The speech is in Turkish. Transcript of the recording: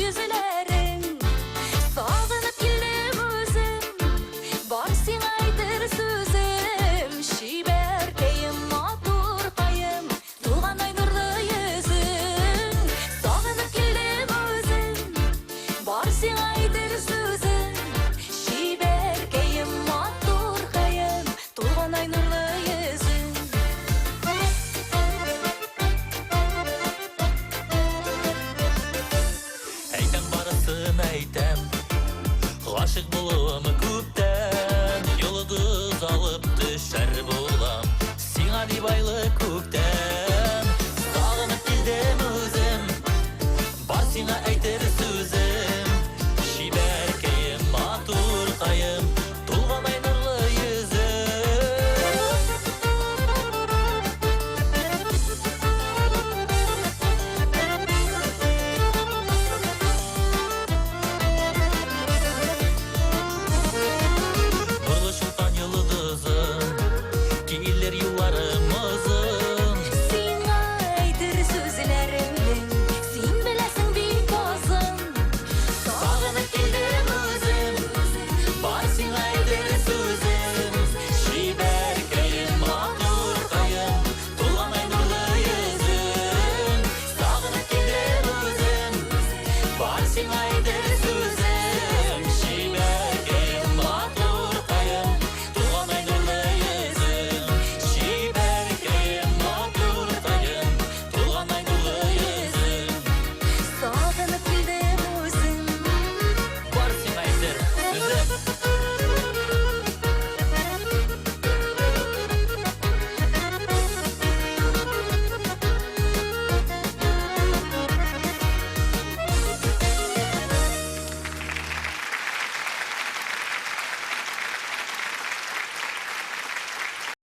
yüzlerin. Sağlanıp kildim özüm, var sin aydır sözüm. Şiberkeyim, matur kayım, tuğan ay nurlu yüzün. Sağlanıp kildim özüm, var sin aydır sözüm. Şiberkeyim, matur kayım, tuğan ay nurlu yüzün. Әйтәм барысын әйтәм, ғашық болуым күптән. Йолдыз алып төшәр булам, сиңа дип айлы күктән. Сагынып килдем үзем, бар сиңа әйтер сүзем. Шибәркәем, матур кайым, тулган ай нурлы йөзем. Nurlu şultan yıldızım, gelir yıllarımızın. Sin aydır sözlerimden, sin bilesin bir kozun. Sağınıp geldim özüm, var sina aydır sözüm. Şiberkeyim, matur kayım, tuğan ay nurlu yüzüm. Sağınıp geldim özüm, var sina aydır sözüm. Şiberkeyim, matur kayım, tuğan ay nurlu yüzüm. Şiberkeyim, matur kayım, tuğan ay nurlu yüzüm. Sağlanıp kildim özüm, Var sina aydır sözüm.